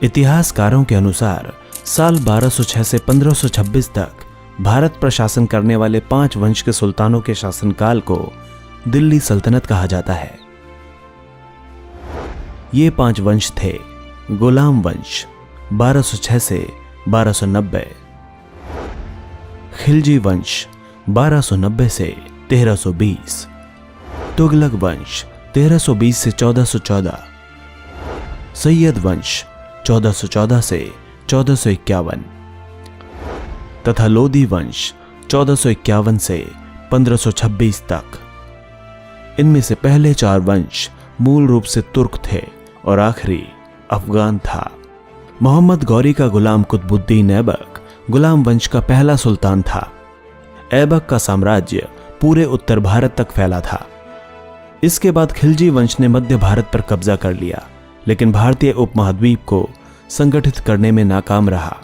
इतिहासकारों के अनुसार साल 1206 से 1526 तक भारत पर शासन करने वाले 5 वंश के सुल्तानों के शासनकाल को दिल्ली सल्तनत कहा जाता है। ये 5 वंश थे: गुलाम वंश 1206 से 1290, खिलजी वंश 1290 से 1320, तुगलक वंश 1320 से 1414, सैयद वंश 1414 से 1451 तथा लोदी वंश 1451 से 1526 तक। इनमें से पहले 4 वंश मूल रूप से तुर्क थे और आखिरी अफगान था। मोहम्मद गौरी का गुलाम कुतुबुद्दीन ऐबक गुलाम वंश का पहला सुल्तान था। ऐबक का साम्राज्य पूरे उत्तर भारत तक फैला था। इसके बाद खिलजी वंश ने मध्य भारत पर कब्जा कर लिया, लेकिन भारतीय उपमहाद्वीप को संगठित करने में नाकाम रहा।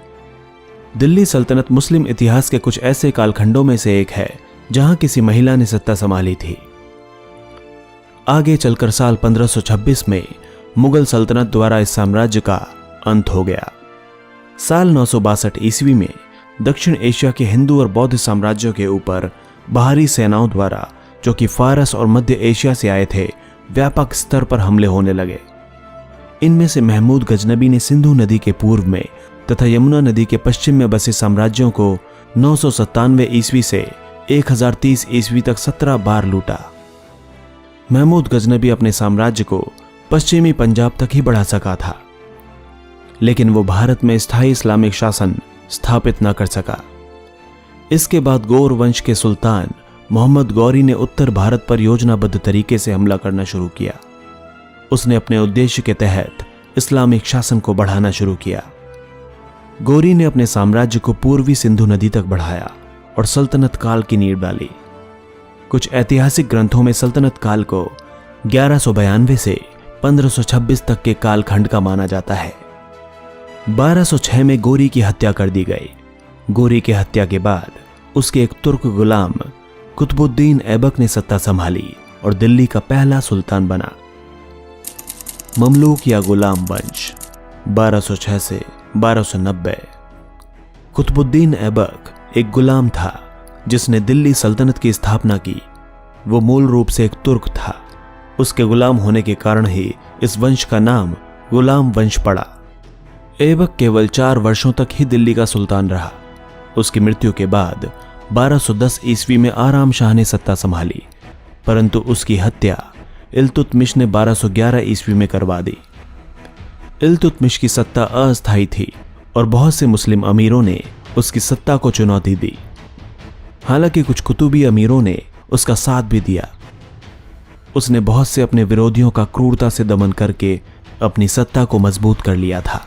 दिल्ली सल्तनत मुस्लिम इतिहास के कुछ ऐसे कालखंडों में से एक है जहां किसी महिला ने सत्ता संभाली थी। आगे चलकर साल 1526 में मुगल सल्तनत द्वारा इस साम्राज्य का अंत हो गया। साल 962 ईस्वी में दक्षिण एशिया के हिंदू और बौद्ध साम्राज्यों के ऊपर बाहरी सेनाओं द्वारा, जो कि फारस और मध्य एशिया से आए थे, व्यापक स्तर पर हमले होने लगे। इनमें से महमूद गजनबी ने सिंधु नदी के पूर्व में तथा यमुना नदी के पश्चिम में बसे साम्राज्यों को 997 ईस्वी से 1030 ईस्वी तक 17 बार लूटा। महमूद गजनबी अपने साम्राज्य को पश्चिमी पंजाब तक ही बढ़ा सका था, लेकिन वो भारत में स्थायी इस्लामिक शासन स्थापित न कर सका। इसके बाद गौर वंश के सुल्तान मोहम्मद गौरी ने उत्तर भारत पर योजनाबद्ध तरीके से हमला करना शुरू किया। उसने अपने उद्देश्य के तहत इस्लामिक शासन को बढ़ाना शुरू किया। गौरी ने अपने साम्राज्य को पूर्वी सिंधु नदी तक बढ़ाया और सल्तनत काल की नींव डाली। कुछ ऐतिहासिक ग्रंथों में सल्तनत काल को 1192 से 1526 तक के कालखंड का माना जाता है। 1206 में गौरी की हत्या कर दी गई। गौरी की हत्या के बाद उसके एक तुर्क गुलाम कुतुबुद्दीन ऐबक ने सत्ता संभाली और दिल्ली का पहला सुल्तान बना। ममलूक या गुलाम वंश 1206 से 1290। कुतुबुद्दीन ऐबक एक गुलाम था जिसने दिल्ली सल्तनत की स्थापना की। वो मूल रूप से एक तुर्क था। उसके गुलाम होने के कारण ही इस वंश का नाम गुलाम वंश पड़ा। ऐबक केवल 4 वर्षों तक ही दिल्ली का सुल्तान रहा। उसकी मृत्यु के बाद 1210 ईस्वी में आराम शाह ने सत्ता संभाली, परंतु उसकी हत्या इल्तुतमिश ने 1211 ईस्वी में करवा दी। इल्तुतमिश की सत्ता अस्थायी थी और बहुत से मुस्लिम अमीरों ने उसकी सत्ता को चुनौती दी। हालांकि कुछ कुतुबी अमीरों ने उसका साथ भी दिया। उसने बहुत से अपने विरोधियों का क्रूरता से दमन करके अपनी सत्ता को मजबूत कर लिया था।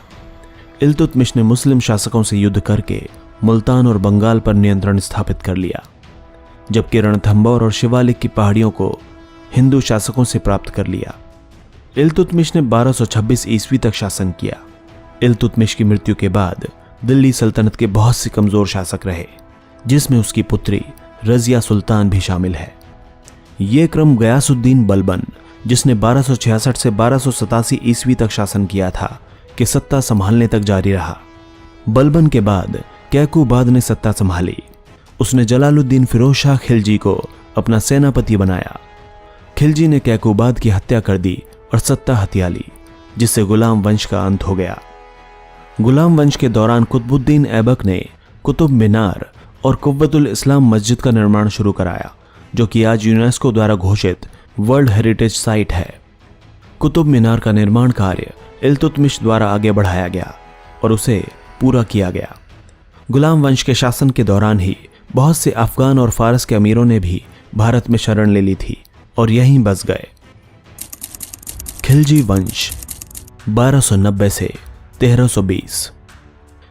इल्तुतमिश ने मुस्लिम शासकों से युद्ध करके मुल्तान और बंगाल पर नियंत्रण स्थापित कर लिया, जबकि रणथंबोर और शिवालिक की पहाड़ियों को हिंदू शासकों से प्राप्त कर लिया। इल्तुतमिश ने 1226 ईस्वी तक शासन किया। इल्तुतमिश की मृत्यु के बाद दिल्ली सल्तनत के बहुत से कमजोर शासक रहे, जिसमें उसकी पुत्री रजिया सुल्तान भी शामिल है। ये क्रम गयासुद्दीन बलबन, जिसने 1266 से 1287 ईस्वी तक शासन किया था, कि सत्ता संभालने तक जारी रहा। बलबन के बाद कैकुबाद ने सत्ता संभाली। उसने जलालुद्दीन फिरोज शाह खिलजी को अपना सेनापति बनाया। खिलजी ने कैकुबाद की हत्या कर दी और सत्ता हथिया ली, जिससे गुलाम वंश का अंत हो गया। गुलाम वंश के दौरान कुतुबुद्दीन ऐबक ने कुतुब मीनार और कुव्वतुल इस्लाम मस्जिद का निर्माण शुरू कराया, जो कि आज यूनेस्को द्वारा घोषित वर्ल्ड हेरिटेज साइट है। कुतुब मीनार का निर्माण कार्य इल्तुतमिश द्वारा आगे बढ़ाया गया और उसे पूरा किया गया। गुलाम वंश के शासन के दौरान ही बहुत से अफगान और फारस के अमीरों ने भी भारत में शरण ले ली थी और यहीं बस गए। खिलजी वंश 1290 से 1320।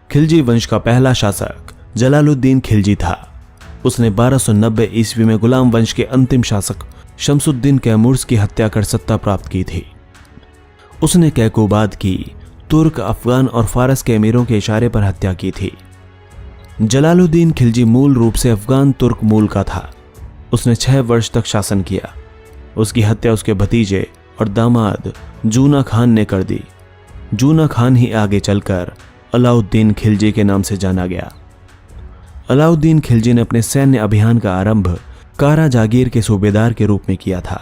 खिलजी वंश का पहला शासक जलालुद्दीन खिलजी था। उसने 1290 ईस्वी में गुलाम वंश के अंतिम शासक शमसुद्दीन कैमूर्स की हत्या कर सत्ता प्राप्त की थी। उसने कैकुबाद की तुर्क, अफगान और फारस के अमीरों के इशारे पर हत्या की थी। जलालुद्दीन खिलजी मूल रूप से अफगान तुर्क मूल का था। उसने 6 वर्ष तक शासन किया। उसकी हत्या उसके भतीजे और दामाद जूना खान ने कर दी। जूना खान ही आगे चलकर अलाउद्दीन खिलजी के नाम से जाना गया। अलाउद्दीन खिलजी ने अपने सैन्य अभियान का आरंभ कारा जागीर के सूबेदार के रूप में किया था,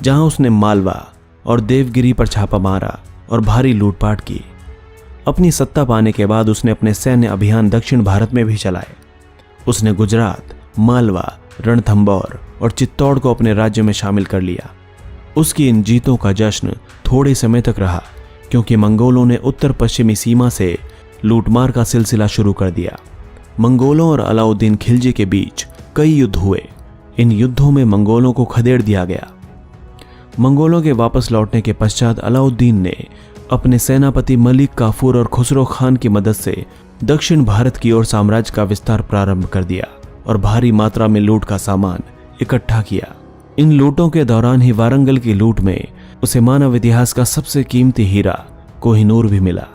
जहां उसने मालवा और देवगिरी पर छापा मारा और भारी लूटपाट की। अपनी सत्ता पाने के बाद उसने अपने सैन्य अभियान दक्षिण भारत में भी चलाए। उसने गुजरात, मालवा, रणथंबोर और चित्तौड़ को अपने राज्य में शामिल कर लिया। उसकी इन जीतों का जश्न थोड़े समय तक रहा, क्योंकि मंगोलों ने उत्तर पश्चिमी सीमा से लूटमार का सिलसिला शुरू कर दिया। मंगोलों और अलाउद्दीन खिलजी के बीच कई युद्ध हुए। इन युद्धों में मंगोलों को खदेड़ दिया गया। मंगोलों के वापस लौटने के पश्चात अलाउद्दीन ने अपने सेनापति मलिक काफूर और खुसरो खान की मदद से दक्षिण भारत की ओर साम्राज्य का विस्तार प्रारंभ कर दिया और भारी मात्रा में लूट का सामान इकट्ठा किया। इन लूटों के दौरान ही वारंगल की लूट में उसे मानव इतिहास का सबसे कीमती हीरा कोहिनूर भी मिला।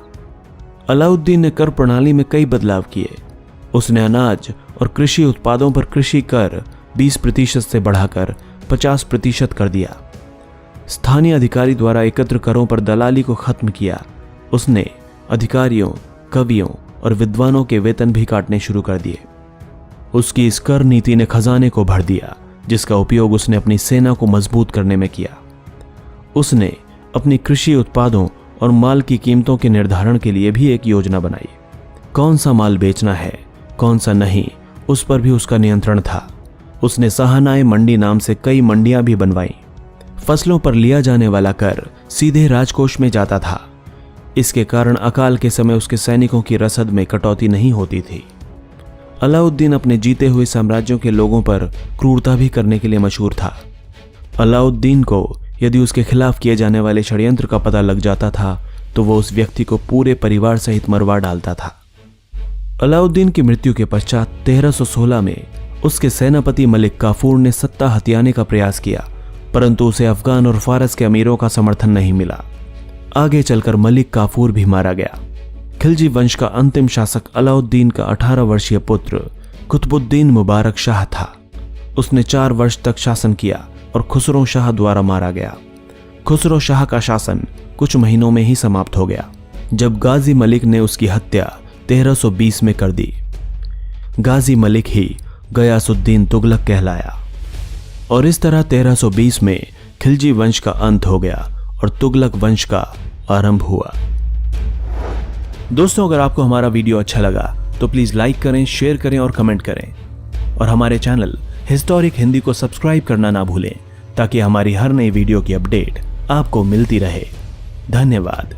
अलाउद्दीन ने कर प्रणाली में कई बदलाव किए। उसने अनाज और कृषि उत्पादों पर कृषि कर 20% से बढ़ाकर 50% कर दिया। स्थानीय अधिकारी द्वारा एकत्र करों पर दलाली को खत्म किया। उसने अधिकारियों, कवियों और विद्वानों के वेतन भी काटने शुरू कर दिए। उसकी इस कर नीति ने खजाने को भर दिया, जिसका उपयोग उसने अपनी सेना को मजबूत करने में किया। उसने अपनी कृषि उत्पादों और माल की कीमतों के निर्धारण के लिए भी एक योजना बनाई। कौन सा माल बेचना है, कौन सा नहीं, उस पर भी उसका नियंत्रण था। उसने सहानाए मंडी नाम से कई मंडियां भी बनवाई। फसलों पर लिया जाने वाला कर सीधे राजकोष में जाता था। इसके कारण अकाल के समय उसके सैनिकों की रसद में कटौती नहीं होती थी। अलाउद्दीन अपने जीते हुए साम्राज्यों के लोगों पर क्रूरता भी करने के लिए मशहूर था। अलाउद्दीन को यदि उसके खिलाफ किए जाने वाले षड्यंत्र का पता लग जाता था तो वो उस व्यक्ति को पूरे परिवार सहित मरवा डालता था। अलाउद्दीन की मृत्यु के पश्चात 1316 में उसके सेनापति मलिक काफूर ने सत्ता हथियाने का प्रयास किया, परंतु उसे अफगान और फारस के अमीरों का समर्थन नहीं मिला। आगे चलकर मलिक काफूर भी मारा गया। खिलजी वंश का अंतिम शासक अलाउद्दीन का 18 वर्षीय पुत्र कुतुबुद्दीन मुबारक शाह था। उसने 4 वर्ष तक शासन किया और खुसरो शाह द्वारा मारा गया। खुसरो शाह का शासन कुछ महीनों में ही समाप्त हो गया, जब गाजी मलिक ने उसकी हत्या 1320 में कर दी। गाजी मलिक ही गयासुद्दीन तुगलक कहलाया और इस तरह 1320 में खिलजी वंश का अंत हो गया और तुगलक वंश का आरंभ हुआ। दोस्तों, अगर आपको हमारा वीडियो अच्छा लगा तो प्लीज लाइक करें, शेयर करें और कमेंट करें और हमारे चैनल हिस्टोरिक हिंदी को सब्सक्राइब करना ना भूलें, ताकि हमारी हर नई वीडियो की अपडेट आपको मिलती रहे। धन्यवाद।